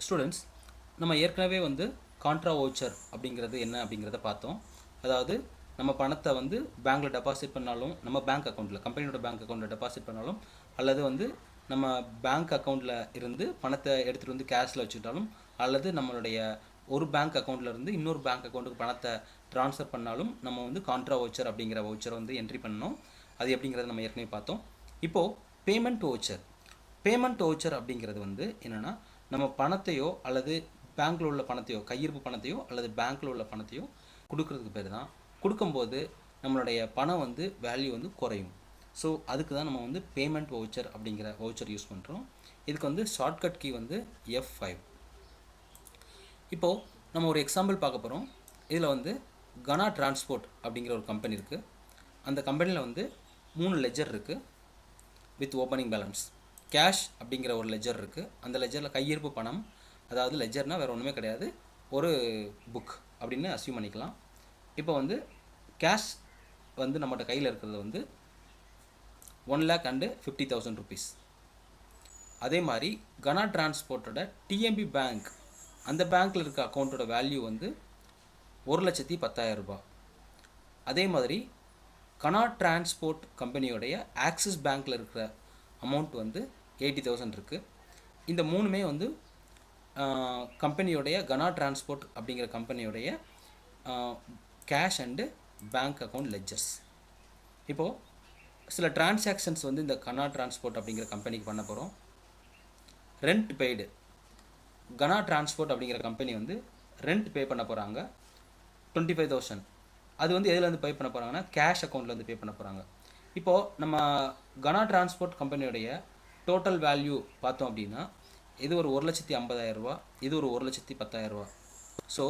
Students, நம்ம ஏற்கனவே வந்து கான்ட்ரா வவுச்சர் அப்படிங்கிறது என்ன அப்படிங்கிறத பார்த்தோம். அதாவது நம்ம பணத்தை வந்து பேங்க்கில் டெபாசிட் பண்ணாலும், நம்ம பேங்க் அக்கௌண்ட்டில் கம்பெனியோட பேங்க் அக்கௌண்ட்டில் டெபாசிட் பண்ணாலும், அல்லது வந்து நம்ம பேங்க் அக்கௌண்ட்டில் இருந்து பணத்தை எடுத்துகிட்டு வந்து கேஷில் வச்சுக்கிட்டாலும், அல்லது நம்மளுடைய ஒரு பேங்க் அக்கௌண்ட்டில் இருந்து இன்னொரு பேங்க் அக்கௌண்ட்டுக்கு பணத்தை ட்ரான்ஸ்ஃபர் பண்ணாலும் நம்ம வந்து கான்ட்ரா வவுச்சர் அப்படிங்கிற வவுச்சரை வந்து என்ட்ரி பண்ணணும். அது எப்படிங்கிறத நம்ம ஏற்கனவே பார்த்தோம். இப்போது பேமெண்ட் வவுச்சர் அப்படிங்கிறது வந்து என்னென்னா, நம்ம பணத்தையோ அல்லது பேங்க்கில் உள்ள பணத்தையோ, கையிருப்பு பணத்தையோ அல்லது பேங்க்கில் உள்ள பணத்தையோ கொடுக்கறதுக்கு பேர் தான். கொடுக்கும்போது நம்மளுடைய பணம் வந்து வேல்யூ வந்து குறையும். ஸோ அதுக்கு தான் நம்ம வந்து பேமெண்ட் வவுச்சர் அப்படிங்கிற வவுச்சர் யூஸ் பண்ணுறோம். இதுக்கு வந்து ஷார்ட்கட் கீ வந்து F5. இப்போது நம்ம ஒரு எக்ஸாம்பிள் பார்க்க போகிறோம். இதில் வந்து கனா டிரான்ஸ்போர்ட் அப்படிங்கிற ஒரு கம்பெனி இருக்குது. அந்த கம்பெனியில் வந்து 3 லெஜர் இருக்குது வித் ஓப்பனிங் பேலன்ஸ். கேஷ் அப்படிங்கிற ஒரு லெஜர் இருக்குது. அந்த லெஜரில் கையிருப்பு பணம், அதாவது லெஜர்னால் வேறு ஒன்றுமே கிடையாது, ஒரு புக் அப்படின்னு அஸ்யூம் பண்ணிக்கலாம். இப்போ வந்து கேஷ் வந்து நம்மகிட்ட கையில் இருக்கிறது வந்து 1,50,000 rupees. அதே மாதிரி கனா டிரான்ஸ்போர்ட்டோட டிஎம்பி பேங்க், அந்த பேங்க்கில் இருக்க அக்கௌண்ட்டோட வேல்யூ வந்து 1,10,000 ரூபாய். அதே மாதிரி கனா டிரான்ஸ்போர்ட் கம்பெனியோடைய ஆக்சிஸ் பேங்க்கில் இருக்கிற அமௌண்ட் வந்து 80,000 இருக்குது. இந்த மூணுமே வந்து கம்பெனியோடைய கனா டிரான்ஸ்போர்ட் அப்படிங்கிற கம்பெனியோடைய cash and bank account ledgers. இப்போது சில டிரான்சாக்ஷன்ஸ் வந்து இந்த கனா டிரான்ஸ்போர்ட் அப்படிங்கிற கம்பெனிக்கு பண்ண போகிறோம். ரெண்ட் பெய்டு, கனா டிரான்ஸ்போர்ட் அப்படிங்கிற கம்பெனி வந்து ரெண்ட் பே பண்ண போகிறாங்க 25,000. அது வந்து எதுலேருந்து பே பண்ண போகிறாங்கன்னா கேஷ் அக்கௌண்ட்லேருந்து பே பண்ண போகிறாங்க. இப்போது நம்ம கனா டிரான்ஸ்போர்ட் கம்பெனியோடைய டோட்டல் வேல்யூ பார்த்தோம் அப்படின்னா, இது ஒரு 1,50,000 ரூபா, இது ஒரு 1,10,000 ரூபா. ஸோ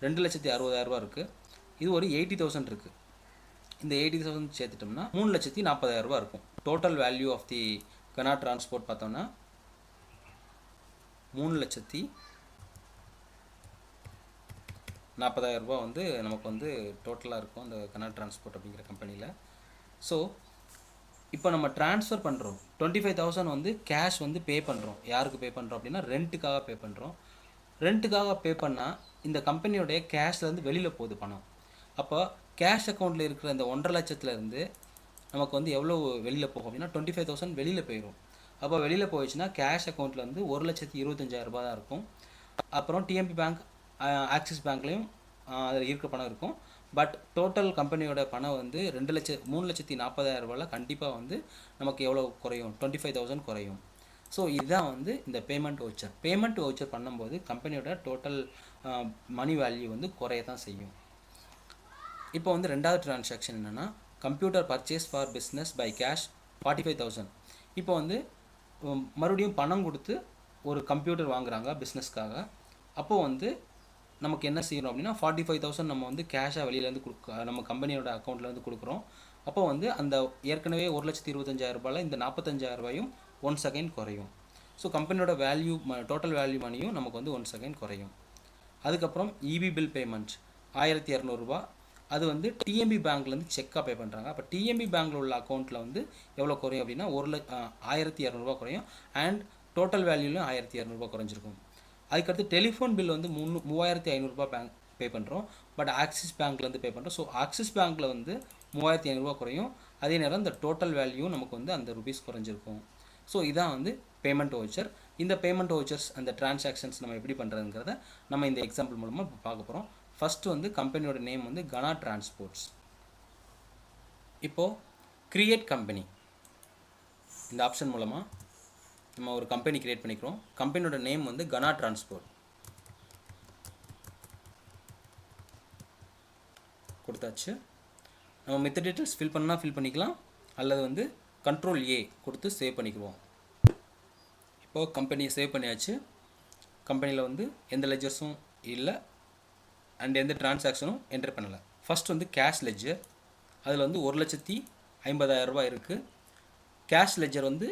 2,60,000 ரூபா இருக்குது. இது ஒரு 80,000 இருக்குது. இந்த 80,000 சேர்த்துட்டோம்னா 3,40,000 ரூபா இருக்கும். Total value of the Kanaa transport பார்த்தோம்னா 3,40,000 ரூபா வந்து நமக்கு வந்து டோட்டலாக இருக்கும் அந்த கனா டிரான்ஸ்போர்ட் அப்படிங்கிற கம்பெனியில். ஸோ இப்போ நம்ம ட்ரான்ஸ்ஃபர் பண்ணுறோம் 25,000 வந்து கேஷ் வந்து பே பண்ணுறோம். யாருக்கு பே பண்ணுறோம் அப்படின்னா ரெண்ட்டுக்காக பே பண்ணுறோம். ரெண்ட்டுக்காக பே பண்ணால் இந்த கம்பெனியோடைய கேஷ்லேருந்து வெளியில் போகுது பணம். அப்போ கேஷ் அக்கௌண்ட்டில் இருக்கிற இந்த 1,50,000லேருந்து நமக்கு வந்து எவ்வளோ வெளியில் போகும் அப்படின்னா 25,000 வெளியில் போயிடும். அப்போ வெளியில் போயிடுச்சுன்னா கேஷ் அக்கௌண்ட்டில் வந்து 1,25,000 ரூபா தான் இருக்கும். அப்புறம் டிஎம்பி பேங்க், ஆக்சிஸ் பேங்க்லேயும் அதில் இருக்கிற பணம் இருக்கும். பட் டோட்டல் கம்பெனியோட பணம் வந்து 3,40,000 ரூபாயில் கண்டிப்பாக வந்து நமக்கு எவ்வளோ குறையும், 25,000 குறையும். ஸோ இதுதான் வந்து இந்த பேமெண்ட் வவுச்சர் பண்ணும்போது கம்பெனியோட டோட்டல் மணி வேல்யூ வந்து குறைய தான் செய்யும். இப்போ வந்து ரெண்டாவது டிரான்சாக்ஷன் என்னென்னா, computer purchase for business by cash 45,000. இப்போ வந்து மறுபடியும் பணம் கொடுத்து ஒரு கம்ப்யூட்டர் வாங்குகிறாங்க பிஸ்னஸ்க்காக. அப்போது வந்து நமக்கு என்ன செய்யணும் அப்படின்னா 45,000 நம்ம வந்து கேஷாக வெளியிலேருந்து நம்ம கம்பெனியோட அக்கௌண்ட்டில் வந்து கொடுக்குறோம். அப்போ வந்து அந்த ஏற்கனவே 1,25,000 ரூபாயில் இந்த 45,000 ரூபாயும் 1 செகண்ட் குறையும். ஸோ கம்பெனியோட வேல்யூ, டோட்டல் வேல்யூ மணியும் நமக்கு வந்து 1 செகண்ட் குறையும். அதுக்கப்புறம் இபி பில் பேமெண்ட் 1,200 ரூபா. அது வந்து டிஎம்பி பேங்க்லேருந்து செக்காக பே பண்ணுறாங்க. அப்போ டிஎம்பி பேங்க்கில் உள்ள அக்கௌண்ட்டில் வந்து எவ்வளோ குறையும் அப்படின்னா 1,200 ரூபா குறையும். அண்ட் டோட்டல் வேல்யூலையும் 1,200 ரூபா குறைஞ்சிருக்கும். அதுக்கடுத்து டெலிஃபோன் பில் வந்து 3,500 ரூபா பேங்க் பே பண்ணுறோம். பட் ஆக்சிஸ் பேங்க்லேருந்து பே பண்ணுறோம். ஸோ ஆக்சிஸ் பேங்க்கில் வந்து 3,500 ரூபா குறையும். அதே நேரம் இந்த டோட்டல் வேல்யூ நமக்கு வந்து அந்த ருபீஸ் குறைஞ்சிருக்கும். ஸோ இதான் வந்து பேமெண்ட் வவுச்சர். இந்த பேமெண்ட் வவுச்சர்ஸ், அந்த டிரான்சாக்ஷன்ஸ் நம்ம எப்படி பண்ணுறதுங்கிறத நம்ம இந்த எக்ஸாம்பிள் மூலமாக இப்போ பார்க்க போகிறோம். ஃபஸ்ட்டு வந்து கம்பெனியோட நேம் வந்து கனா டிரான்ஸ்போர்ட்ஸ். இப்போது கிரியேட் கம்பெனி, இந்த ஆப்ஷன் மூலமாக நம்ம ஒரு கம்பெனி கிரியேட் பண்ணிக்கிறோம். கம்பெனியோட நேம் வந்து கனா டிரான்ஸ்போர்ட் கொடுத்தாச்சு. நம்ம மித்த டீட்டெயில்ஸ் ஃபில் பண்ணால் ஃபில் பண்ணிக்கலாம், அல்லது வந்து Ctrl+A கொடுத்து சேவ் பண்ணிக்குவோம். இப்போது கம்பெனியை சேவ் பண்ணியாச்சு. கம்பெனியில் வந்து எந்த லெஜர்ஸும் இல்லை அண்ட் எந்த டிரான்சாக்ஷனும் என்டர் பண்ணலை. ஃபஸ்ட் வந்து கேஷ் லெஜர், அதில் வந்து 1,50,000 ரூபாய் இருக்குது. கேஷ் லெஜர் வந்து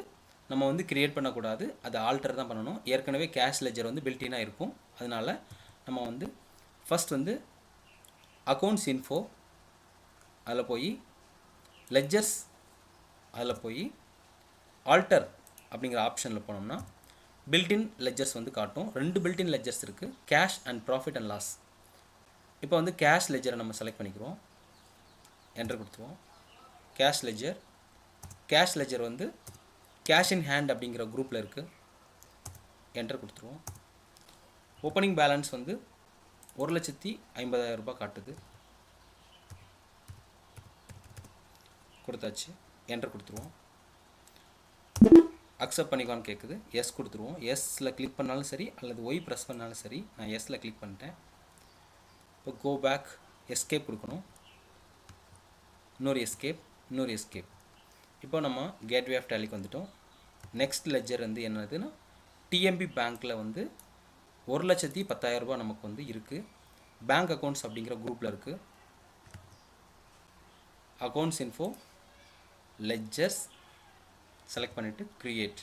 நம்ம வந்து கிரியேட் பண்ணக்கூடாது, அதை ஆல்டர் தான் பண்ணணும். ஏற்கனவே கேஷ் லெஜர் வந்து பில்டினாக இருக்கும். அதனால் நம்ம வந்து ஃபஸ்ட் வந்து அக்கௌண்ட்ஸ் இன்ஃபோ அதில் போய் லெஜர்ஸ் அதில் போய் ஆல்டர் அப்படிங்கிற ஆப்ஷனில் போனோம்னா பில்டின் லெஜர்ஸ் வந்து காட்டும். 2 பில்டின் லெஜர்ஸ் இருக்குது, cash and profit and loss. இப்போ வந்து கேஷ் லெஜரை நம்ம செலக்ட் பண்ணிக்கிறோம், என்டர் கொடுத்துருவோம். கேஷ் லெஜர் வந்து கேஷ் இன் ஹேண்ட் அப்படிங்கிற குரூப்பில் இருக்குது, என்டர் கொடுத்துருவோம். ஓப்பனிங் பேலன்ஸ் வந்து 1,50,000 ரூபாய் காட்டுது, கொடுத்தாச்சு, என்டர் கொடுத்துருவோம். அக்செப்ட் பண்ணிக்கோன்னு கேட்குது, எஸ் கொடுத்துருவோம். எஸ்ஸில் கிளிக் பண்ணாலும் சரி அல்லது ஒய் ப்ரெஸ் பண்ணாலும் சரி, நான் எஸ்ஸில் கிளிக் பண்ணிட்டேன். இப்போ கோ பேக், எஸ்கேப் கொடுக்கணும், இன்னொரு எஸ்கேப். இப்போ நம்ம கேட்வே ஆஃப் டேலிக்கு வந்துட்டோம். நெக்ஸ்ட் லெஜர் வந்து என்னதுன்னா டிஎம்பி பேங்க்கில் வந்து 1,10,000 ரூபாய் நமக்கு வந்து இருக்குது. பேங்க் அக்கௌண்ட்ஸ் அப்படிங்கிற குரூப்பில் இருக்குது. அக்கௌண்ட்ஸ் இன்ஃபோ லெஜர்ஸ் செலக்ட் பண்ணிவிட்டு க்ரியேட்.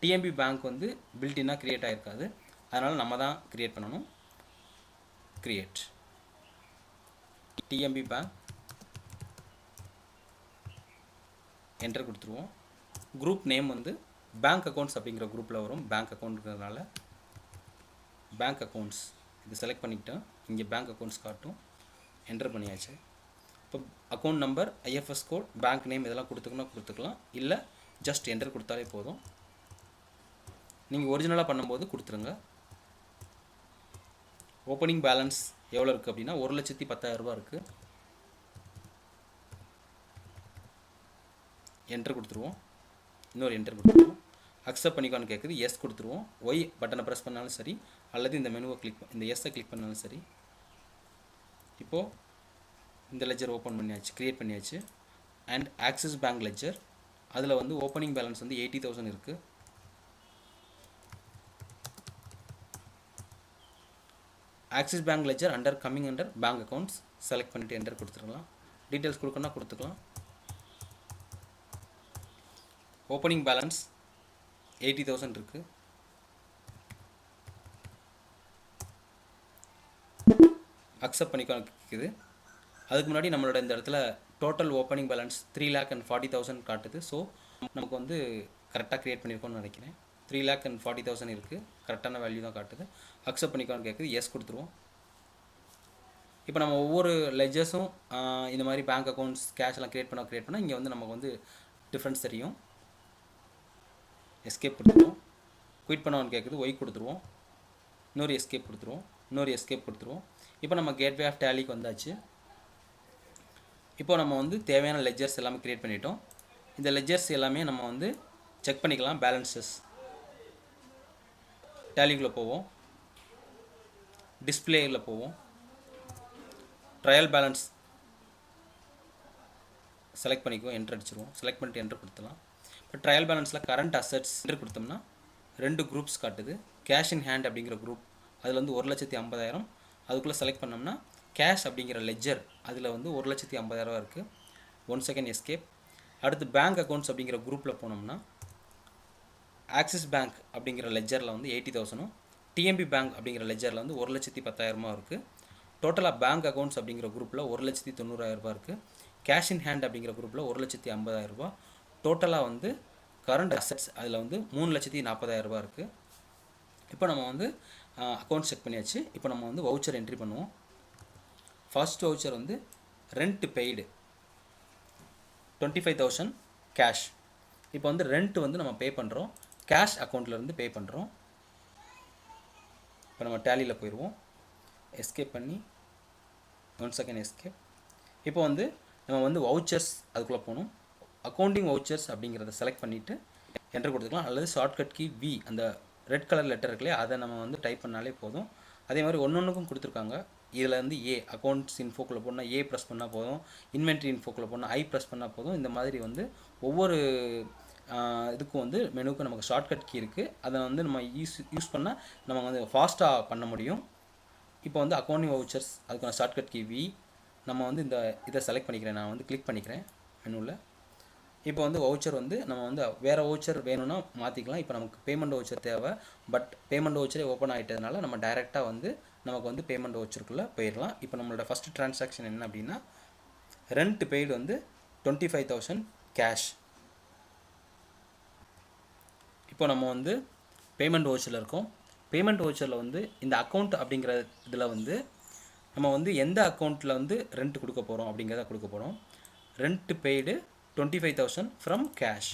டிஎம்பி பேங்க் வந்து பில்டின்னாக க்ரியேட் ஆகிருக்காது, அதனால் நம்ம தான் க்ரியேட் பண்ணணும். க்ரியேட் டிஎம்பி பேங்க், என்டர் கொடுத்துருவோம். குரூப் நேம் வந்து பேங்க் அக்கௌண்ட்ஸ் அப்படிங்கிற குரூப்பில் வரும், பேங்க் அக்கௌண்ட்டுங்கிறதுனால பேங்க் அக்கௌண்ட்ஸ் இது செலக்ட் பண்ணிக்கிட்டேன். இங்கே பேங்க் அக்கௌண்ட்ஸ் காட்டும், என்டர் பண்ணியாச்சு. இப்போ account number, IFS code, bank name இதெல்லாம் கொடுத்துக்கலாம், இல்லை ஜஸ்ட் என்டர் கொடுத்தாலே போதும். நீங்கள் ஒரிஜினலாக பண்ணும்போது கொடுத்துருங்க. ஓப்பனிங் பேலன்ஸ் எவ்வளோ இருக்குது அப்படின்னா 1,10,000 ரூபா இருக்குது, என்டர் கொடுத்துருவோம். இன்னொரு என்டர் கொடுத்துருவோம். அக்செப்ட் பண்ணிக்கோன்னு கேட்குது, எஸ் கொடுத்துருவோம். ஒய் பட்டனை ப்ரெஸ் பண்ணாலும் சரி அல்லது இந்த மெனுவை இந்த எஸ்ஸை கிளிக் பண்ணாலும் சரி. இப்போது இந்த லெஜர் ஓப்பன் பண்ணியாச்சு, க்ரியேட் பண்ணியாச்சு. அண்ட் ஆக்சிஸ் பேங்க் லெஜர், அதில் வந்து ஓப்பனிங் பேலன்ஸ் வந்து 80,000 இருக்குது. Axis bank ledger coming under bank accounts select பண்ணிவிட்டு என்டர் கொடுத்துருக்கலாம். டீட்டெயில்ஸ் கொடுக்கணும்னா கொடுத்துக்கலாம். ஓப்பனிங் பேலன்ஸ் 80,000 இருக்குது. அக்செப்ட் பண்ணிக்குது. அதுக்கு முன்னாடி நம்மளோட இந்த இடத்துல டோட்டல் ஓப்பனிங் பேலன்ஸ் 3,40,000 காட்டுது. ஸோ நமக்கு வந்து கரெக்டாக க்ரியேட் பண்ணியிருக்கோம்னு நினைக்கிறேன். 3,40,000 இருக்குது, கரெக்டான வேல்யூ தான் காட்டுது. அக்செப்ட் பண்ணிக்கோன்னு கேட்குது, எஸ் கொடுத்துருவோம். இப்போ நம்ம ஒவ்வொரு லெஜர்ஸும் இந்த மாதிரி பேங்க் அக்கௌண்ட்ஸ் கேஷ்லாம் க்ரியேட் பண்ணால் இங்கே வந்து நமக்கு வந்து டிஃப்ரென்ஸ் தெரியும். எஸ்கேப் கொடுத்துருவோம். குயிட் பண்ணோன்னு கேட்குது, ஒய் கொடுத்துருவோம். இன்னொரு எஸ்கேப் கொடுத்துருவோம். இப்போ நம்ம கேட்வே ஆஃப் டேலிக்கு வந்தாச்சு. இப்போ நம்ம வந்து தேவையான லெஜர்ஸ் எல்லாமே க்ரியேட் பண்ணிட்டோம். இந்த லெஜர்ஸ் எல்லாமே நம்ம வந்து செக் பண்ணிக்கலாம். பேலன்சஸ் டேலிக்குள்ளே போவோம், டிஸ்பிளேயில் போவோம், ட்ரையல் பேலன்ஸ் செலக்ட் பண்ணிக்குவோம், என்ட்ரு அடிச்சிருவோம். செலக்ட் பண்ணிட்டு என்ட்ரு கொடுத்துலாம். இப்போ ட்ரையல் பேலன்ஸில் கரண்ட் அசட்ஸ் என்ட்ரு கொடுத்தோம்னா 2 குரூப்ஸ் காட்டுது. கேஷ் இன் ஹேண்ட் அப்படிங்கிற குரூப், அதில் வந்து 1,50,000. அதுக்குள்ளே செலக்ட் பண்ணோம்னா கேஷ் அப்படிங்கிற லெஜர், அதில் வந்து 1,50,000 இருக்குது. 1 செகண்ட் எஸ்கேப். அடுத்து பேங்க் அக்கௌண்ட்ஸ் அப்படிங்கிற குரூப்பில் போனோம்னா ஆக்சிஸ் பேங்க் அப்படிங்கிற லெஜரில் வந்து 80,000, டிஎம்பி பேங்க் அப்படிங்கிற லெஜரில் வந்து 1,10,000 இருக்குது. டோட்டலாக பேங்க் அக்கௌண்ட்ஸ் அப்படிங்கிற குரூப்பில் 1,90,000 ரூபா இருக்குது. கேஷ் இன் ஹேண்ட் அப்படிங்கிற குரூப்பில் 1,50,000 ரூபா. டோட்டலாக வந்து கரண்ட் அசட்ஸ் அதில் வந்து 3,40,000 ரூபா இருக்குது. இப்போ நம்ம வந்து அக்கௌண்ட் செக் பண்ணியாச்சு. இப்போ நம்ம வந்து வவுச்சர் என்ட்ரி பண்ணுவோம். ஃபர்ஸ்ட் வவுச்சர் வந்து ரெண்ட் பெய்டு 25,000 கேஷ். இப்போ வந்து ரெண்ட் வந்து நம்ம பே பண்ணுறோம், கேஷ் அக்கௌண்ட்லேருந்து பே பண்ணுறோம். இப்போ நம்ம டேலியில் போயிடுவோம், எஸ்கேப் பண்ணி 1 செகண்ட் எஸ்கேப். இப்போ வந்து நம்ம வந்து வவுச்சர்ஸ் அதுக்குள்ளே போகணும். அக்கௌண்டிங் வவுச்சர்ஸ் அப்படிங்கிறத செலக்ட் பண்ணிவிட்டு என்டர் கொடுத்துக்கலாம். அல்லது ஷார்ட்கட் கீ வி, அந்த ரெட் கலர் லெட்டர் இருக்குல்லையே, அதை நம்ம வந்து டைப் பண்ணாலே போதும். அதே மாதிரி ஒன்றுக்கும் கொடுத்துருக்காங்க. இதில் வந்து ஏ அக்கௌண்ட்ஸ் இன்ஃபோக்குள்ளே போனால் ஏ ப்ரெஸ் பண்ணால் போதும், இன்வென்ட்ரி இன்ஃபோக்குள்ளே போனால் ஐ ப்ரெஸ் பண்ணால் போதும். இந்த மாதிரி வந்து ஒவ்வொரு இதுக்கும் வந்து மெனுக்கும் நமக்கு ஷார்ட்கட் கீ இருக்குது. அதை வந்து நம்ம யூஸ் பண்ணால் நம்ம வந்து ஃபாஸ்ட்டாக பண்ண முடியும். இப்போ வந்து அக்கௌண்டிங் வவுச்சர்ஸ் அதுக்கான ஷார்ட்கட் கீ வி. நம்ம வந்து இதை செலக்ட் பண்ணிக்கிறேன், நான் வந்து கிளிக் பண்ணிக்கிறேன் மெனுவில். இப்போ வந்து வவுச்சர் வந்து நம்ம வந்து வேறு வவுச்சர் வேணும்னா மாற்றிக்கலாம். இப்போ நமக்கு பேமெண்ட் வவுச்சர் தேவை, பட் பேமெண்ட் வவுச்சரே ஓப்பன் ஆகிட்டதுனால நம்ம டைரெக்டாக வந்து நமக்கு வந்து பேமெண்ட் வவுச்சருக்குள்ளே போயிடலாம். இப்போ நம்மளோட ஃபஸ்ட்டு ட்ரான்சாக்ஷன் என்ன அப்படின்னா ரெண்ட் பெய்டு வந்து 25,000 கேஷ். இப்போ நம்ம வந்து பேமெண்ட் வவுச்சரில் இருக்கும். பேமெண்ட் வவுச்சரில் வந்து இந்த அக்கௌண்ட் அப்படிங்கிற இதில் வந்து நம்ம வந்து எந்த அக்கௌண்ட்டில் வந்து ரெண்ட் கொடுக்க போகிறோம் அப்படிங்கிறத கொடுக்க போகிறோம். Rent paid 25,000 from cash.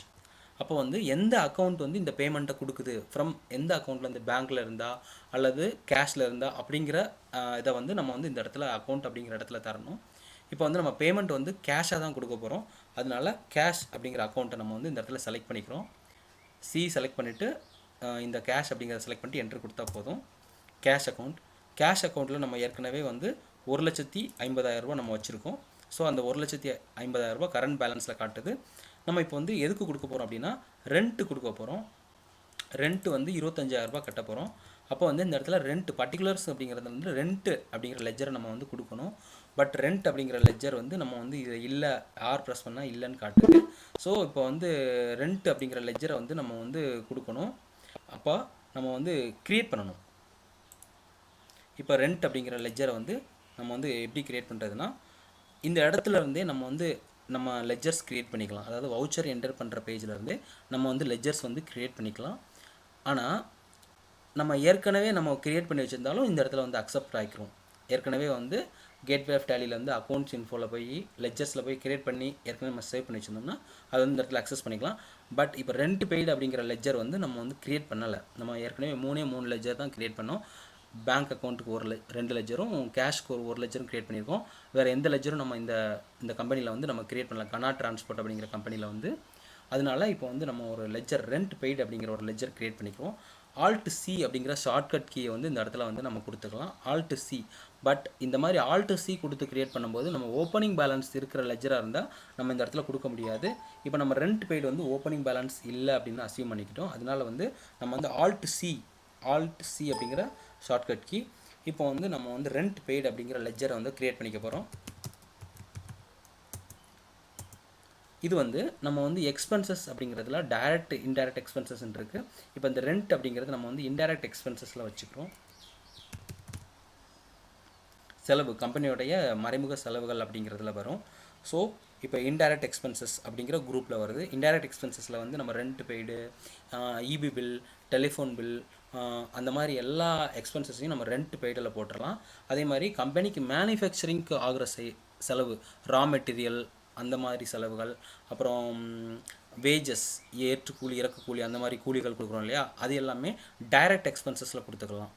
அப்போ வந்து எந்த அக்கௌண்ட் வந்து இந்த பேமெண்ட்டை கொடுக்குது, ஃப்ரம் எந்த அக்கௌண்ட்டில் வந்து பேங்க்கில் இருந்தால் அல்லது கேஷில் இருந்தால் அப்படிங்கிற இதை வந்து நம்ம வந்து இந்த இடத்துல அக்கௌண்ட் அப்படிங்கிற இடத்துல தரணும். இப்போ வந்து நம்ம பேமெண்ட் வந்து கேஷாக தான் கொடுக்க போகிறோம். அதனால கேஷ் அப்படிங்கிற அக்கௌண்ட்டை நம்ம வந்து இந்த இடத்துல செலக்ட் பண்ணிக்கிறோம். சி செலக்ட் பண்ணிவிட்டு இந்த கேஷ் அப்படிங்கிறத செலக்ட் பண்ணிட்டு என்ட்ரு கொடுத்தா போதும். கேஷ் அக்கௌண்ட்டில் நம்ம ஏற்கனவே வந்து 1,50,000 நம்ம வச்சுருக்கோம். ஸோ அந்த 1,50,000 கரண்ட் பேலன்ஸில் காட்டுது. நம்ம இப்போ வந்து எதுக்கு கொடுக்க போகிறோம் அப்படின்னா ரெண்ட்டு கொடுக்க போகிறோம். ரெண்ட்டு வந்து 25,000 கட்ட போகிறோம். அப்போ வந்து இந்த இடத்துல ரெண்ட் பர்டிகுலர்ஸ் அப்படிங்கிறது வந்து ரெண்ட்டு அப்படிங்கிற லெஜரை நம்ம வந்து கொடுக்கணும். பட் ரெண்ட் அப்படிங்கிற லெஜர் வந்து நம்ம வந்து இது இல்லை, ஆர் ப்ரெஸ் பண்ணால் இல்லைன்னு காட்டுது. ஸோ இப்போ வந்து ரெண்ட் அப்படிங்கிற லெஜரை வந்து நம்ம வந்து கொடுக்கணும். அப்போ நம்ம வந்து க்ரியேட் பண்ணணும். இப்போ ரெண்ட் அப்படிங்கிற லெஜரை வந்து நம்ம வந்து எப்படி க்ரியேட் பண்ணுறதுன்னா, இந்த இடத்துல இருந்தே நம்ம வந்து நம்ம லெஜர்ஸ் க்ரியேட் பண்ணிக்கலாம். அதாவது வவுச்சர் என்டர் பண்ணுற பேஜில் நம்ம வந்து லெஜர்ஸ் வந்து க்ரியேட் பண்ணிக்கலாம். ஆனால் நம்ம ஏற்கனவே நம்ம க்ரியேட் பண்ணி வச்சுருந்தாலும் இந்த இடத்துல வந்து அக்செப்ட் ஆகிக்கிறோம். ஏற்கனவே வந்து கேட்வே ஆஃப் டேலியில் வந்து அக்கௌண்ட்ஸ் இன்ஃபோவில் போய் லெஜர்ஸில் போய் க்ரியேட் பண்ணி ஏற்கனவே நம்ம சேவ் பண்ணி வச்சுருந்தோம்னா அது வந்து இந்த இடத்துல அக்சஸ் பண்ணிக்கலாம். பட் இப்போ ரெண்ட் பெய்டு அப்படிங்கிற லெஜர் வந்து நம்ம வந்து க்ரியேட் பண்ணலை. நம்ம ஏற்கனவே 3 லெஜர் தான் க்ரியேட் பண்ணோம். பேங்க் அக்கௌண்ட்டுக்கு 2 லெஜரும், கேஷ்க்கு ஒரு லெஜரும் க்ரியேட் பண்ணியிருக்கோம். வேறு எந்த லெஜரும் நம்ம இந்த கம்பெனியில் வந்து நம்ம க்ரியேட் பண்ணலாம், கனா டிரான்ஸ்போர்ட் அப்படிங்கிற கம்பெனியில் வந்து. அதனால இப்போ வந்து நம்ம ஒரு லெஜர் ரெண்ட் பெய்டு அப்படிங்கிற ஒரு லெஜர் க்ரியேட் பண்ணிக்குவோம். ஆல்ட் சி அப்படிங்கிற ஷார்ட்கட் கீயை வந்து இந்த இடத்துல வந்து நம்ம கொடுத்துக்கலாம், ஆல்ட் சி. பட் இந்த மாதிரி ஆல்ட் சி கொடுத்து க்ரியேட் பண்ணும்போது நம்ம ஓப்பனிங் பேலன்ஸ் இருக்கிற லெஜராக இருந்தால் நம்ம இந்த இடத்துல கொடுக்க முடியாது. இப்போ நம்ம ரெண்ட் பெய்டு வந்து ஓப்பனிங் பேலன்ஸ் இல்லை அப்படின்னு அசியூம் பண்ணிக்கிட்டோம். அதனால வந்து நம்ம வந்து ஆல்ட் சி அப்படிங்கிற ஷார்ட்கட் கீ. இப்போ வந்து நம்ம வந்து ரெண்ட் பெய்டு அப்படிங்கிற லெஜரை வந்து க்ரியேட் பண்ணிக்க போகிறோம். இது வந்து நம்ம வந்து எக்ஸ்பென்சஸ் அப்படிங்கிறதுல டைரக்ட் இன்டைரக்ட் எக்ஸ்பென்சஸ்ன்னு இருக்குது. இப்போ இந்த ரெண்ட் அப்படிங்கிறது நம்ம வந்து இன்டைரக்ட் எக்ஸ்பென்சஸில் வச்சுக்கிறோம். செலவு கம்பெனியோடைய மறைமுக செலவுகள் அப்படிங்கிறதுல வரும். ஸோ இப்போ இன்டைரக்ட் எக்ஸ்பென்சஸ் அப்படிங்கிற குரூப்பில் வருது. இன்டைரக்ட் எக்ஸ்பென்சஸில் வந்து நம்ம rent paid, EB bill, telephone bill, அந்த மாதிரி எல்லா எக்ஸ்பென்சஸையும் நம்ம ரெண்ட் பெய்டில் போட்டுடலாம். அதே மாதிரி கம்பெனிக்கு மேனுஃபேக்சரிங்க்கு ஆகிற செலவு, ரா மெட்டீரியல் அந்த மாதிரி செலவுகள், அப்புறம் வேஜஸ், ஏற்று கூலி இறக்கு கூலி அந்த மாதிரி கூலிகள் கொடுக்குறோம் இல்லையா, அது எல்லாமே டைரக்ட் எக்ஸ்பென்சஸில் கொடுத்துக்கலாம்.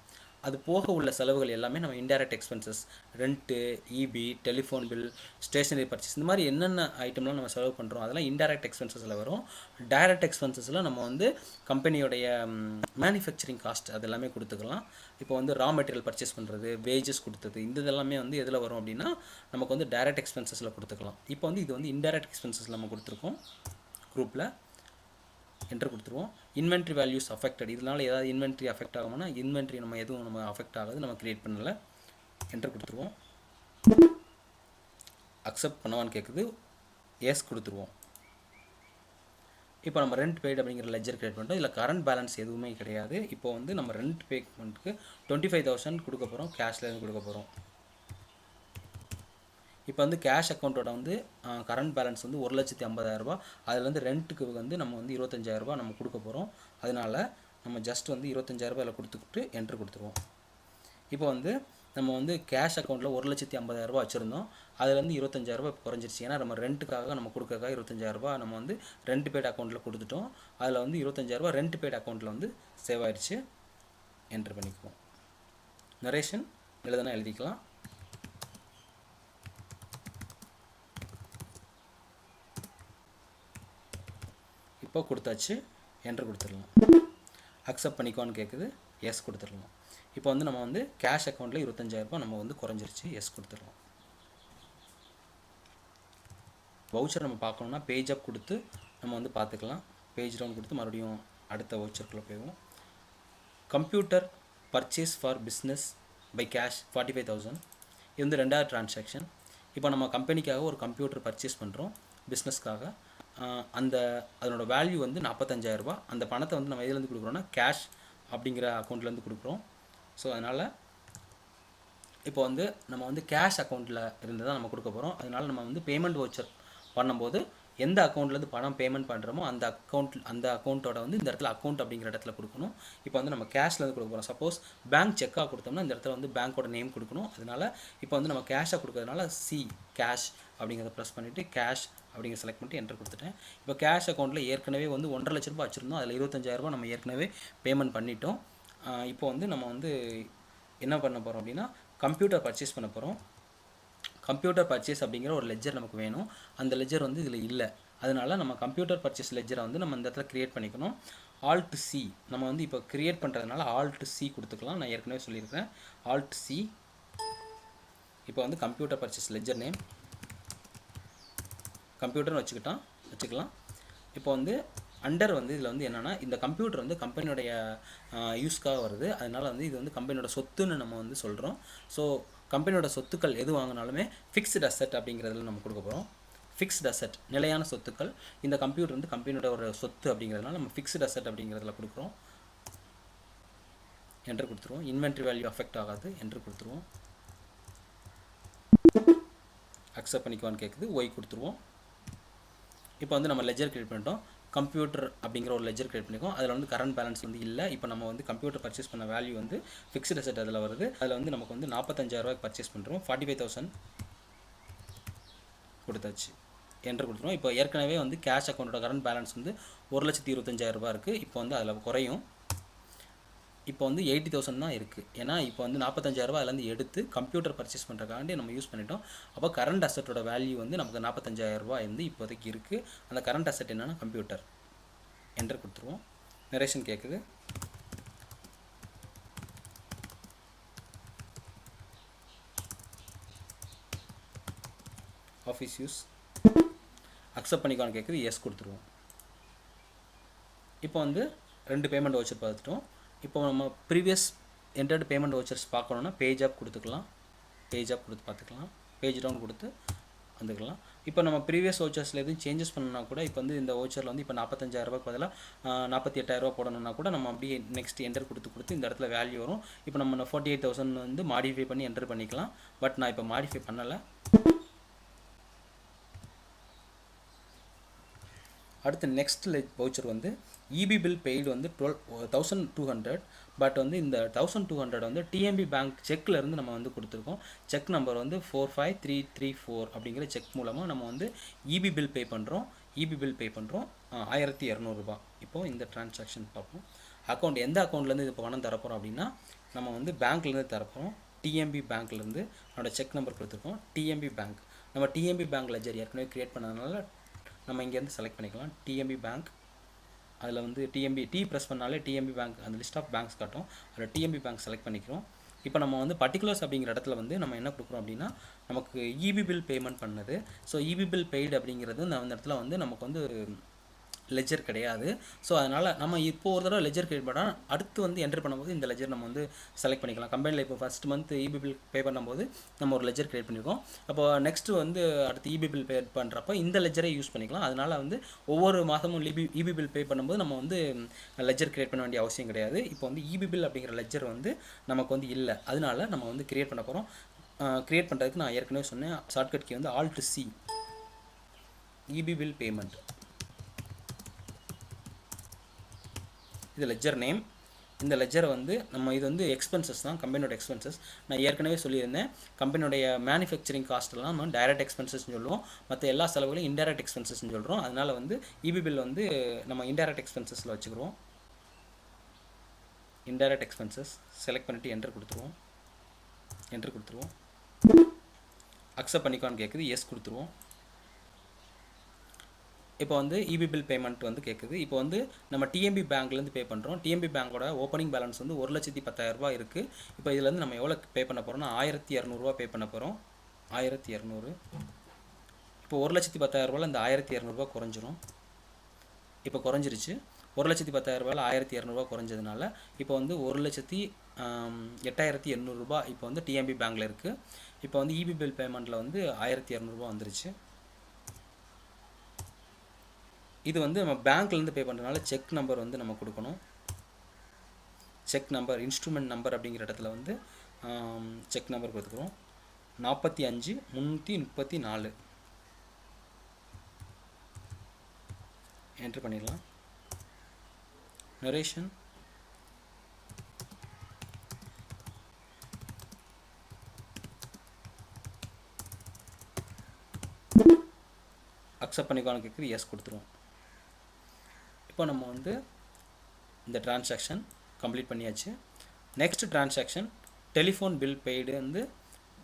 அது போக உள்ள செலவுகள் எல்லாமே நம்ம indirect expenses, rent, EB, telephone bill, stationery purchase, இந்த மாதிரி என்னென்ன ஐட்டம்லாம் நம்ம செலவு பண்ணுறோம் அதெல்லாம் இன்டைரக்ட் எக்ஸ்பென்சஸில் வரும். டைரக்ட் எக்ஸ்பென்சஸில் நம்ம வந்து கம்பெனியோடைய மேனுஃபேக்சரிங் காஸ்ட் அது எல்லாமே கொடுத்துக்கலாம். இப்போ வந்து ரா மெட்டீரியல் பர்ச்சேஸ் பண்ணுறது, வேஜஸ் கொடுத்தது, இந்த இதெல்லாமே வந்து எதில் வரும் அப்படின்னா நமக்கு வந்து டைரக்ட் எக்ஸ்பென்சஸில் கொடுத்துக்கலாம். இப்போ வந்து இது வந்து இன்டைரக்ட் எக்ஸ்பென்சஸ் நம்ம கொடுத்துருக்கோம். குரூப்பில் என்டர் கொடுத்துருவோம். இன்வென்ட்ரி வேல்யூஸ் அஃபெக்டட், இதனால் ஏதாவது இன்வென்ட்ரி அஃபெக்ட் ஆகும்னா இன்வென்ட்ரி நம்ம எதுவும் நம்ம அஃபெக்ட் ஆகாது, நம்ம க்ரியேட் பண்ணலை. என்டர் கொடுத்துருவோம். அக்செப்ட் பண்ணவான்னு கேட்குது, எஸ் கொடுத்துருவோம். இப்போ நம்ம ரெண்ட் பெய்டு அப்படிங்கிற லெஜர் க்ரியேட் பண்ணிட்டோம். இதில் கரண்ட் பேலன்ஸ் எதுவுமே கிடையாது. இப்போ வந்து நம்ம ரெண்ட் பேமெண்ட்டுக்கு 25,000 கொடுக்க போகிறோம், கேஷ்லேருந்து கொடுக்க போகிறோம். இப்போ வந்து கேஷ் அக்கௌண்ட்டோட வந்து கரண்ட் பேலன்ஸ் வந்து 1,50,000. அதில் வந்து ரெண்ட்டுக்கு வந்து நம்ம வந்து 25,000 நம்ம கொடுக்க போகிறோம். அதனால் நம்ம ஜஸ்ட் வந்து 25,000 கொடுத்துக்கிட்டு என்ட்ரு கொடுத்துருவோம். இப்போ வந்து நம்ம வந்து கேஷ் அக்கௌண்ட்டில் 1,50,000 வச்சுருந்தோம். அதுலேருந்து 25,000 குறைஞ்சிருச்சு. ஏன்னா நம்ம ரெண்ட்டுக்காக நம்ம கொடுக்கறதுக்காக 25,000 நம்ம வந்து ரெண்ட் பெய்டு அக்கௌண்ட்டில் கொடுத்துட்டோம். அதில் வந்து 25,000 ரெண்ட் பெய்டு அக்கௌண்ட்டில் வந்து சேவ் ஆயிடுச்சு. என்ட்ரு பண்ணிக்குவோம். நரேஷன் எழுதுனா எழுதிக்கலாம். இப்போ கொடுத்தாச்சு, என்ட்ரு கொடுத்துடலாம். அக்செப்ட் பண்ணிக்கோன்னு கேட்குது, எஸ் கொடுத்துடலாம். இப்போ வந்து நம்ம வந்து கேஷ் அக்கௌண்ட்டில் 25,000 நம்ம வந்து குறைஞ்சிருச்சு, எஸ் கொடுத்துடலாம். வவுச்சர் நம்ம பார்க்கணுன்னா பேஜ் அப் கொடுத்து நம்ம வந்து பார்த்துக்கலாம். பேஜ் டவுன் கொடுத்து மறுபடியும் அடுத்த வவுச்சருக்குள்ளே போயிடுவோம். Computer purchase for business by cash 45,000. இது வந்து 2வது டிரான்சாக்ஷன். இப்போ நம்ம கம்பெனிக்காக ஒரு கம்ப்யூட்டர் பர்ச்சேஸ் பண்ணுறோம் பிஸ்னஸ்க்காக. அதனோட வேல்யூ வந்து 45,000. அந்த பணத்தை வந்து நம்ம எதுலேருந்து கொடுக்குறோன்னா கேஷ் அப்படிங்கிற அக்கௌண்ட்லேருந்து கொடுக்குறோம். ஸோ அதனால் இப்போ வந்து நம்ம வந்து கேஷ் அக்கௌண்ட்டில் இருந்து தான் நம்ம கொடுக்க போகிறோம். அதனால் நம்ம வந்து பேமெண்ட் வவுச்சர் பண்ணும்போது எந்த அக்கௌண்ட்லேருந்து பணம் பேமெண்ட் பண்ணுறோமோ அந்த அக்கௌண்ட்டோட வந்து இந்த இடத்துல அக்கௌண்ட் அப்படிங்கிற இடத்துல கொடுக்கணும். இப்போ வந்து நம்ம கேஷ்லேருந்து கொடுக்க போகிறோம். சப்போஸ் பேங்க் செக்காக கொடுத்தோம்னா இந்த இடத்துல வந்து பேங்க்கோட நேம் கொடுக்கணும். அதனால் இப்போ வந்து நம்ம கேஷாக கொடுக்கறதுனால கேஷ் அப்படிங்கிறத ப்ரெஸ் பண்ணிவிட்டு கேஷ் அப்படிங்கிற செலக்ட் பண்ணிட்டு என்டர் கொடுத்துட்டேன். இப்போ கேஷ் அக்கௌண்ட்டில் ஏற்கனவே வந்து 1,50,000 லட்ச ரூபா வச்சுருந்தோம். அதில் 25,000 நம்ம ஏற்கனவே பேமெண்ட் பண்ணிட்டோம். இப்போ வந்து நம்ம வந்து என்ன பண்ண போகிறோம் அப்படின்னா கம்ப்யூட்டர் பர்ச்சேஸ் பண்ண போகிறோம். கம்ப்யூட்டர் பர்ச்சேஸ் அப்படிங்கிற ஒரு லெஜர் நமக்கு வேணும். அந்த லெஜர் வந்து இதில் இல்லை. அதனால நம்ம கம்ப்யூட்டர் பர்ச்சேஸ் லெஜரை வந்து நம்ம இந்த இடத்துல க்ரியேட் பண்ணிக்கணும். Alt C நம்ம வந்து இப்போ க்ரியேட் பண்ணுறதுனால Alt C கொடுத்துக்கலாம். நான் ஏற்கனவே சொல்லியிருக்கிறேன். Alt C. இப்போ வந்து கம்ப்யூட்டர் பர்ச்சேஸ் லெஜர் நேம் கம்ப்யூட்டர்னு வச்சுக்கலாம். இப்போ வந்து அண்டர் வந்து இதில் வந்து என்னென்னா இந்த கம்ப்யூட்டர் வந்து கம்பெனியோடைய யூஸ்க்காக வருது. அதனால் வந்து இது வந்து கம்பெனியோட சொத்துன்னு நம்ம வந்து சொல்கிறோம். ஸோ கம்பெனியோட சொத்துக்கள் எது வாங்கினாலுமே ஃபிக்ஸ்டு அசெட் அப்படிங்கிறதுல நம்ம கொடுக்க போகிறோம். ஃபிக்ஸ்டு அசெட் நிலையான சொத்துக்கள். இந்த கம்ப்யூட்டர் வந்து கம்பெனியோட ஒரு சொத்து அப்படிங்கிறதுனால நம்ம ஃபிக்ஸ்டு அசெட் அப்படிங்கிறதுல கொடுக்குறோம். என்ட்ரு கொடுத்துருவோம். இன்வென்ட்ரி வேல்யூ அஃபெக்ட் ஆகாது. என்ட்ரு கொடுத்துருவோம். அக்செப்ட் பண்ணிக்குவான்னு கேட்குது. ஒய் கொடுத்துருவோம். இப்போ வந்து நம்ம லெஜர் கிரியேட் பண்ணிட்டோம். கம்ப்யூட்டர் அப்படிங்கிற ஒரு லெஜர் கிரியேட் பண்ணிக்கோம். அதில் வந்து கரண்ட் பேலன்ஸ் வந்து இல்லை. இப்போ நம்ம வந்து கம்ப்யூட்டர் பர்ச்சேஸ் பண்ண வேல்யூ வந்து ஃபிக்ஸ்டு அசெட் அதில் வருது. அதில் வந்து நமக்கு வந்து 45,000 பர்ச்சேஸ் பண்ணுறோம். 45,000 கொடுத்தாச்சு. என்ட்ரு கொடுத்துருவோம். இப்போ ஏற்கனவே வந்து கேஷ் அக்கௌண்ட்டோட கரண்ட் பேலன்ஸ் வந்து 1,25,000 இருக்குது. இப்போ வந்து அதில் குறையும். இப்போ வந்து 80,000 தான் இருக்குது. ஏன்னா இப்போ வந்து 45,000 அதுலேருந்து எடுத்து கம்ப்யூட்டர் பர்ச்சேஸ் பண்ணுறதுக்காண்டி நம்ம யூஸ் பண்ணிட்டோம். அப்போ கரண்ட் அசெட்டோட வேல்யூ வந்து நமக்கு 45,000 வந்து இப்போதைக்கு இருக்குது. அந்த கரண்ட் அசெட் என்னென்னா கம்ப்யூட்டர். என்டர் கொடுத்துருவோம். நரேஷன் கேட்குது. ஆஃபீஸ் யூஸ் அக்செப்ட் பண்ணிக்கோன்னு கேட்குது. எஸ் கொடுத்துருவோம். இப்போ வந்து 2 பேமெண்ட் வவுச்சர் பார்த்துட்டோம். இப்போ நம்ம ப்ரீவியஸ் என்டர்டு பேமெண்ட் வவுச்சர்ஸ் பார்க்கணுன்னா பேஜ் அப் கொடுத்துக்கலாம். பேஜ் அப் கொடுத்து பார்த்துக்கலாம். பேஜ் டவுன் கொடுத்து வந்துக்கலாம். இப்போ நம்ம ப்ரீவியஸ் வவுச்சர்ஸில் எதுவும் சேஞ்சஸ் பண்ணணும்னா கூட இப்போ வந்து இந்த வவுச்சரில் வந்து இப்போ 45,000 பதிலாக 48,000 போடணும்னா கூட நம்ம அப்படியே நெக்ஸ்ட் என்டர் கொடுத்து இந்த இடத்துல வேல்யூ வரும். இப்போ நம்ம 48,000 வந்து மாடிஃபை பண்ணி என்டர் பண்ணிக்கலாம். பட் நான் இப்போ மாடிஃபை பண்ணலை. அடுத்து நெக்ஸ்ட் வவுச்சர் வந்து இபி பில் பெய்டு வந்து 1,200. பட் வந்து இந்த 1,200 வந்து டிஎம்பி பேங்க் செக்கில் இருந்து நம்ம வந்து கொடுத்துருக்கோம். செக் நம்பர் வந்து 45334 அப்படிங்கிற செக் மூலமாக நம்ம வந்து இபி பில் பே பண்ணுறோம். 1,200 ரூபா. இப்போது இந்த டிரான்சாக்ஷன் பார்ப்போம். அக்கௌண்ட் எந்த அக்கௌண்ட்லேருந்து இது பணம் தரப்போகிறோம் அப்படின்னா நம்ம வந்து பேங்க்லேருந்து தரப்போகிறோம். டிஎம்பி பேங்க்லேருந்து நம்மளோட செக் நம்பர் கொடுத்துருக்கோம். டிஎம்பி பேங்க் நம்ம டிஎம்பி பேங்க் லெஜர் ஏற்கனவே க்ரியேட் பண்ணதுனால நம்ம இங்கேருந்து செலக்ட் பண்ணிக்கலாம். டிஎம்பி பேங்க் அதில் வந்து டி ப்ரெஸ் பண்ணாலே டிஎம்பி பேங்க் அந்த லிஸ்ட் ஆஃப் பேங்க்ஸ் காட்டும். அதில் டிஎம்பி பேங்க் செலக்ட் பண்ணிக்கிறோம். இப்போ நம்ம வந்து பர்டிகுலர்ஸ் அப்படிங்கிற இடத்துல வந்து நம்ம என்ன கொடுக்குறோம் அப்படின்னா நமக்கு இபி பில் பேமெண்ட் பண்ணது. ஸோ இபி பில் பெய்டு அப்படிங்கிறது அந்த இடத்துல வந்து நமக்கு வந்து லெஜர் கிடையாது. ஸோ அதனால் நம்ம இப்போ ஒரு தடவை லெஜர் கிரியேட் பண்ணால் அடுத்து வந்து என்டர் பண்ணும்போது இந்த லெஜர் நம்ம வந்து செலக்ட் பண்ணிக்கலாம். கம்பெனியில் இப்போ first month EB bill pay பண்ணும்போது நம்ம ஒரு லெஜர் கிரியேட் பண்ணியிருக்கோம். அப்போ நெக்ஸ்ட்டு வந்து அடுத்து இபி பில் பே பண்ணுறப்போ இந்த லெஜரை யூஸ் பண்ணிக்கலாம். அதனால் வந்து ஒவ்வொரு மாதமும் இபி பில் பே பண்ணும்போது நம்ம வந்து லெஜர் கிரியேட் பண்ண வேண்டிய அவசியம் கிடையாது. இப்போ வந்து இபி பில் அப்படிங்கிற லெஜர் வந்து நமக்கு வந்து இல்லை. அதனால நம்ம வந்து கிரியேட் பண்ண போகிறோம். கிரியேட் பண்ணுறதுக்கு நான் ஏற்கனவே சொன்னேன் ஷார்ட்கட் கீ வந்து Alt C EB bill payment. இது லெஜர் நேம். இந்த லெஜரை வந்து நம்ம இது வந்து எக்ஸ்பென்சஸ் தான், கம்பெனியோட எக்ஸ்பென்சஸ். நான் ஏற்கனவே சொல்லியிருந்தேன் கம்பெனியோடைய மேனுஃபேக்சரிங் காஸ்ட்டெல்லாம் நம்ம டைரக்ட் எக்ஸ்பென்சஸ்ன்னு சொல்லுவோம். மற்ற எல்லா செலவுகளையும் இன்டைரக்ட் எக்ஸ்பென்சஸ்ன்னு சொல்கிறோம். அதனால் வந்து இபி பில் வந்து நம்ம இன்டைரக்ட் எக்ஸ்பென்சஸில் வச்சுக்கிறோம். இன்டைரக்ட் எக்ஸ்பென்சஸ் செலக்ட் பண்ணிவிட்டு என்டர் கொடுத்துருவோம். அக்செப்ட் பண்ணிக்கோன்னு கேட்குது. எஸ் கொடுத்துருவோம். இப்போ வந்து இபி பில் பேமெண்ட் வந்து கேட்குது. இப்போ வந்து நம்ம டிஎம்பி பேங்க்லேருந்து பே பண்ணுறோம். டிஎம்பி பேங்கோட ஓப்பனிங் பேலன்ஸ் வந்து 1,10,000 இருக்குது. இப்போ இதுலேருந்து நம்ம எவ்வளோ பே பண்ண போகிறோம்னா 1,200 பே பண்ண போகிறோம். 1,200. இப்போ 1,10,000 இந்த 1,200 குறைஞ்சிரும். இப்போ குறைஞ்சிருச்சு. 1,10,000 1,200 குறைஞ்சதுனால இப்போ வந்து 1,08,800 இப்போ வந்து டிஎம்பி பேங்க்கில் இருக்குது. இப்போ வந்து இபி பில் பேமெண்ட்டில் வந்து 1,200 வந்துருச்சு. இது வந்து நம்ம பேங்க்லேருந்து பே பண்ணுறதுனால செக் நம்பர் வந்து நம்ம கொடுக்கணும். செக் நம்பர் இன்ஸ்ட்ருமெண்ட் நம்பர் அப்படிங்கிற இடத்துல வந்து செக் நம்பர் கொடுத்துக்கிறோம். 45,334. என்ட்ரு பண்ணிடலாம். நரேஷன் அக்செப்ட் பண்ணிக்கோன்னு கேட்குது, எஸ் கொடுத்துருவோம். இப்போ நம்ம வந்து இந்த டிரான்சாக்ஷன் கம்ப்ளீட் பண்ணியாச்சு. Next transaction telephone bill paid வந்து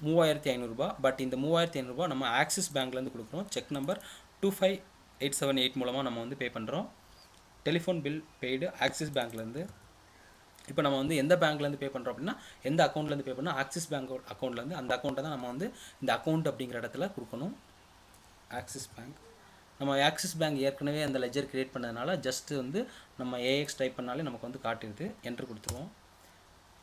3500 பட் இந்த 3500 நம்ம ஆக்சிஸ் பேங்க்லேருந்து கொடுக்குறோம். செக் நம்பர் 25878 மூலமாக நம்ம வந்து பே பண்ணுறோம். டெலிஃபோன் பில் பெய்டு ஆக்சிஸ் பேங்க்லேருந்து. இப்போ நம்ம வந்து எந்த பேங்க்லேருந்து பே பண்ணுறோம் அப்படின்னா, எந்த அக்கௌண்ட்லேருந்து பே பண்ணால் ஆக்சிஸ் பேங்க் அக்கௌண்ட்லேருந்து, அந்த அக்கௌண்ட்டை தான் நம்ம வந்து இந்த அக்கௌண்ட் அப்படிங்கிற இடத்துல கொடுக்கணும். ஆக்சிஸ் பேங்க், நம்ம ஆக்சிஸ் பேங்க் ஏற்கனவே அந்த லெஜர் கிரியேட் பண்ணதுனால ஜஸ்ட்டு வந்து நம்ம ஏஎக்ஸ் டைப் பண்ணாலே நமக்கு வந்து காட்டுது. என்ட்ரு கொடுத்துருவோம்.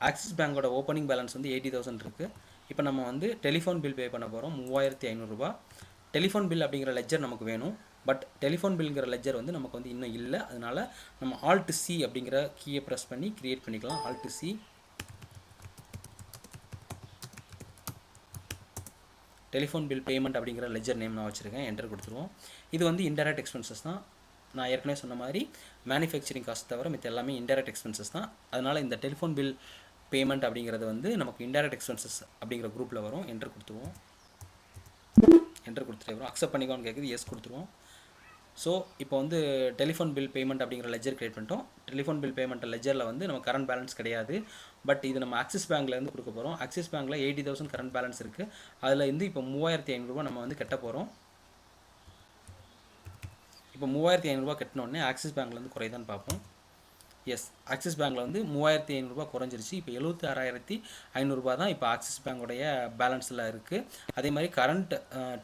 ஆக்சிஸ் பேங்கோட ஓப்பனிங் பேலன்ஸ் வந்து 80,000 இருக்குது. இப்போ நம்ம வந்து டெலிஃபோன் பில் பே பண்ண போகிறோம் 3500. டெலிஃபோன் பில் அப்படிங்கிற லெஜர் நமக்கு வேணும். பட் டெலிஃபோன் பில்ங்கிற லெஜர் வந்து நமக்கு வந்து இன்னும் இல்லை. அதனால் நம்ம Alt C அப்படிங்கிற கீயை ப்ரெஸ் பண்ணி க்ரியேட் பண்ணிக்கலாம். Alt C, telephone bill payment அப்படிங்கிற லெஜர் நேம் நான் வச்சுருக்கேன். என்டர் கொடுத்துருவோம். இது வந்து இன்டைரக்ட் எக்ஸ்பென்சஸ் தான். நான் ஏற்கனவே சொன்ன மாதிரி மேனுஃபேக்சரிங் காஸ்ட் தவிர மித்த எல்லாமே இன்டைரக்ட் எக்ஸ்பென்சஸ் தான். அதனால் இந்த டெலிஃபோன் பில் பேமெண்ட் அப்படிங்கிறது வந்து நமக்கு இன்டைரக்ட் எக்ஸ்பென்சஸ் அப்படிங்கிற குரூப்பில் வரும். என்டர் கொடுத்துருவோம். என்டர் கொடுத்துட்டே வரும். அக்செப்ட் பண்ணிக்கோன்னு கேட்குது, எஸ் கொடுத்துருவோம். ஸோ இப்போ வந்து டெலிஃபோன் பில் பேமெண்ட் அப்படிங்கிற லெஜர் கிரியேட் பண்ணிட்டோம். டெலிஃபோன் பில் பேமெண்ட் லெஜரில் வந்து நம்ம கரண்ட் பேலன்ஸ் கிடையாது. பட் இது நம்ம ஆக்சிஸ் பேங்க்லேருந்து கொடுக்க போகிறோம். ஆக்சிஸ் பேங்க்கில் 80,000 கரண்ட் பேலன்ஸ் இருக்குது. அதில் வந்து இப்போ 3500 நம்ம வந்து கட்ட போகிறோம். இப்போ 3500 கட்டினோடனே ஆக்சிஸ் பேங்க்லேருந்து குறைதான்னு பார்ப்போம். எஸ், ஆக்சிஸ் பேங்க்கில் வந்து 3500 குறைஞ்சிருச்சு. இப்போ 76,500 தான் இப்போ ஆக்சிஸ் பேங்கோடைய பேலன்ஸில் இருக்குது. அதே மாதிரி கரண்ட்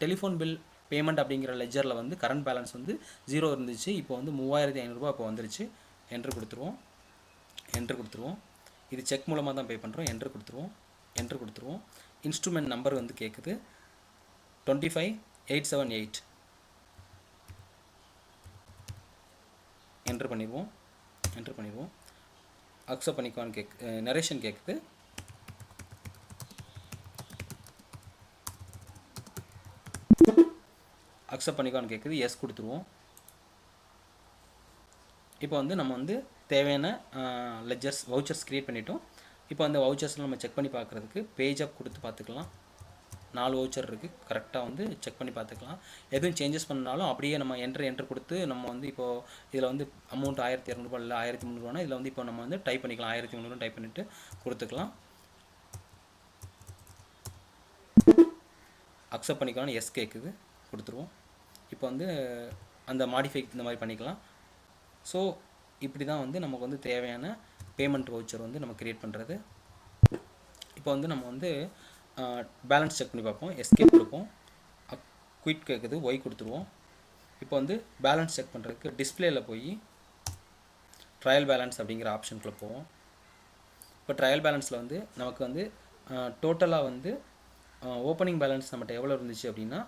டெலிஃபோன் பில் பேமெண்ட் அப்படிங்கிற லெஜரில் வந்து கரண்ட் பேலன்ஸ் வந்து 0 இருந்துச்சு. இப்போ வந்து 3500 இப்போ வந்துருச்சு. என்ட்ரு கொடுத்துருவோம். என்ட்ரு கொடுத்துருவோம். இது செக் மூலமாக தான் பே பண்ணுறோம். என்ட்ரு கொடுத்துருவோம். என்ட்ரு கொடுத்துருவோம். இன்ஸ்ட்ருமெண்ட் நம்பர் வந்து கேட்குது 25878. என்ட்ரு பண்ணிடுவோம். என்ட்ரு பண்ணிடுவோம். அக்செப்ட் பண்ணிக்கோன்னு நரேஷன் கேட்குது. அக்செப்ட் பண்ணிக்கோன்னு கேட்குது, எஸ் கொடுத்துருவோம். இப்போ வந்து நம்ம வந்து தேவையான லெஜர்ஸ் வவுச்சர்ஸ் க்ரியேட் பண்ணிட்டோம். இப்போ அந்த வவுச்சர்ஸில் நம்ம செக் பண்ணி பார்க்குறதுக்கு பேஜ் அப் கொடுத்து பார்த்துக்கலாம். 4 வவுச்சர் இருக்குது. கரெக்டாக வந்து செக் பண்ணி பார்த்துக்கலாம். எதுவும் சேஞ்சஸ் பண்ணாலும் அப்படியே நம்ம என்ட்ரு கொடுத்து நம்ம வந்து இப்போது இதில் வந்து அமௌண்ட் 1200 இல்லை 1300, இதில் வந்து இப்போ நம்ம வந்து டைப் பண்ணிக்கலாம். 1300 டைப் பண்ணிவிட்டு கொடுத்துக்கலாம். அக்செப்ட் பண்ணிக்கலாம், எஸ் கேட்குது, கொடுத்துருவோம். இப்போ வந்து அந்த மாடிஃபை இந்த மாதிரி பண்ணிக்கலாம். ஸோ இப்படி தான் வந்து நமக்கு வந்து தேவையான பேமெண்ட் வவுச்சர் வந்து நம்ம க்ரியேட் பண்ணுறது. இப்போ வந்து நம்ம வந்து பேலன்ஸ் செக் பண்ணி பார்ப்போம். எஸ்கேப் கொடுப்போம். குயிட் கேட்குது, ஒய் கொடுத்துருவோம். இப்போ வந்து பேலன்ஸ் செக் பண்ணுறதுக்கு டிஸ்பிளேயில் போய் ட்ரையல் பேலன்ஸ் அப்படிங்கிற ஆப்ஷனுக்குள்ளே போவோம். இப்போ ட்ரையல் பேலன்ஸில் வந்து நமக்கு வந்து டோட்டலாக வந்து ஓப்பனிங் பேலன்ஸ் நம்மகிட்ட எவ்வளோ இருந்துச்சு அப்படின்னா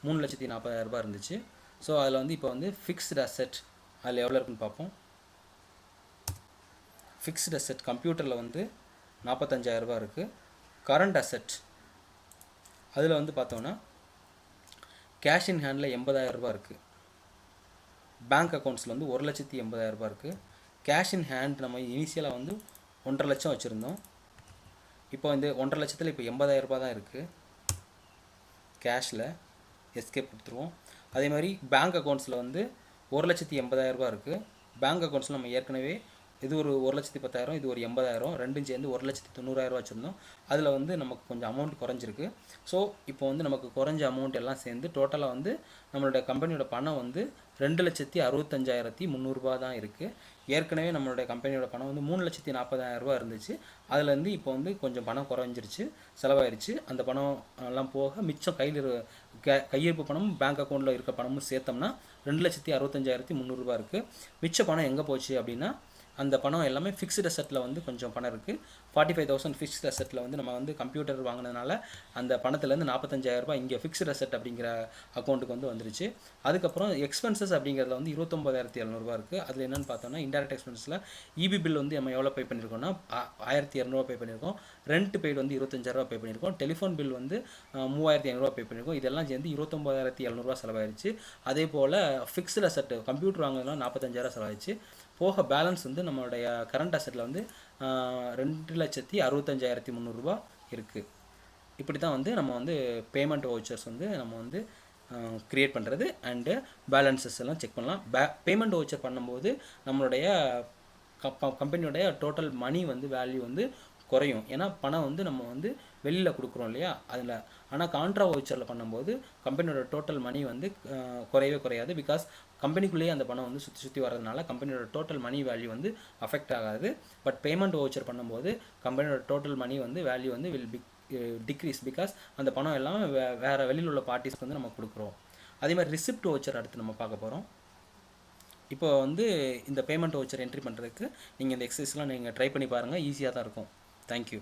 3,40,000 இருந்துச்சு. ஸோ அதில் வந்து இப்போ வந்து ஃபிக்ஸ்டு அசெட் அதில் எவ்வளோ இருக்குன்னு பார்ப்போம். ஃபிக்ஸ்டு அசெட் கம்ப்யூட்டரில் வந்து 45,000 இருக்குது. கரண்ட் அசெட் அதில் வந்து பார்த்தோன்னா கேஷ் இன் ஹேண்டில் 80,000 இருக்குது. பேங்க் அக்கௌண்ட்ஸில் வந்து 1,80,000 இருக்குது. கேஷ் இன் ஹேண்ட் நம்ம இனிஷியலாக வந்து 1,50,000 லட்சம் வச்சுருந்தோம். இப்போ இந்த 1,50,000 லட்சத்தில் இப்போ 80,000 தான் இருக்குது கேஷில். எஸ்கேப் கொடுத்துருவோம். அதே மாதிரி பேங்க் அக்கௌண்ட்ஸில் வந்து 1,80,000 இருக்குது. பேங்க் அக்கௌண்ட்ஸில் நம்ம ஏற்கனவே இது ஒரு 1,10,000, இது ஒரு 80,000, ரெண்டும் சேர்ந்து 1,90,000 வச்சுருந்தோம். அதில் வந்து நமக்கு கொஞ்சம் அமௌண்ட் குறைஞ்சிருக்கு. ஸோ இப்போ வந்து நமக்கு குறைஞ்ச அமௌண்ட் எல்லாம் சேர்ந்து டோட்டலாக வந்து நம்மளோட கம்பெனியோட பணம் வந்து 2,65,300 தான் இருக்குது. ஏற்கனவே நம்மளுடைய கம்பெனியோட பணம் வந்து 3,40,000 இருந்துச்சு. அதுலேருந்து இப்போ வந்து கொஞ்சம் பணம் குறைஞ்சிருச்சு, செலவாயிருச்சு. அந்த பணம் எல்லாம் போக மிச்சம் கையிருப்பு பணமும் பேங்க் அக்கௌண்ட்டில் இருக்க பணமும் சேர்த்தோம்னா 2,65,300 இருக்குது. மிச்ச பணம் எங்கே போச்சு அப்படின்னா அந்த பணம் எல்லாமே ஃபிக்ஸ்டு அசெட்டில் வந்து கொஞ்சம் பணம் இருக்குது. 45,000 ஃபிக்ஸ்டு அசெட்டில் வந்து நம்ம வந்து கம்ப்யூட்டர் வாங்கினதுனால அந்த பணத்துலேருந்து 45,000 இங்கே ஃபிக்ஸ்டு அசெட் அப்படிங்கிற அக்கௌண்ட்டுக்கு வந்து வந்துருச்சு. அதுக்கப்புறம் எக்ஸ்பென்சஸ் அப்படிங்கிறதுல வந்து 29,700 இருக்குது. அதில் என்னென்னு பார்த்தோம்னா இன்டெரக்ட் எக்ஸ்பென்ஸில் இபி பில் வந்து நம்ம எவ்வளோ பே பண்ணியிருக்கோம்னா 1,200 பே பண்ணியிருக்கோம். ரெண்ட் பெய்டு வந்து 25,000 பே பண்ணியிருக்கோம். டெலிஃபோன் பில் வந்து 3,500 பே பண்ணியிருக்கோம். இதெல்லாம் சேர்ந்து 29,700 செலவாயிருச்சு. அதே போல் ஃபிக்ஸ்டு அசெட் கம்ப்யூட்டர் வாங்கினதுனால 45,000 செலவாயிடுச்சு. போக பேலன்ஸ் வந்து நம்மளுடைய கரண்ட் அசெட்டில் வந்து 2,65,300 இருக்குது. இப்படி தான் வந்து நம்ம வந்து பேமெண்ட் வவுச்சர்ஸ் வந்து நம்ம வந்து க்ரியேட் பண்ணுறது அண்டு பேலன்சஸ் எல்லாம் செக் பண்ணலாம். பேமெண்ட் வவுச்சர் பண்ணும்போது நம்மளுடைய கம்பெனியோடைய டோட்டல் மணி வந்து வேல்யூ வந்து குறையும். ஏன்னா பணம் வந்து நம்ம வந்து வெளியில் கொடுக்குறோம் இல்லையா அதில். ஆனால் கான்ட்ரா வவுச்சரில் பண்ணும்போது கம்பெனியோட டோட்டல் மணி வந்து குறையவே குறையாது. பிகாஸ் கம்பெனிக்குள்ளேயே அந்த பணம் வந்து சுற்றி வரதுனால கம்பெனியோட டோட்டல் மணி வேல்யூ வந்து அஃபெக்ட் ஆகாது. பட் பேமெண்ட் வவுச்சர் பண்ணும்போது கம்பெனியோட டோட்டல் மணி வந்து வேல்யூ வந்து டிக்ரீஸ். பிகாஸ் அந்த பணம் எல்லாம் வேறு வெளியில் உள்ள பார்ட்டிஸ்க்கு வந்து நம்ம கொடுக்குறோம். அதே மாதிரி ரிசிப்ட் வவுச்சர் அடுத்து நம்ம பார்க்க போகிறோம். இப்போ வந்து இந்த பேமெண்ட் வவுச்சர் என்ட்ரி பண்ணுறதுக்கு நீங்கள் இந்த எக்ஸசைஸ்லாம் நீங்கள் ட்ரை பண்ணி பாருங்கள். ஈஸியாக தான் இருக்கும். தேங்க்யூ.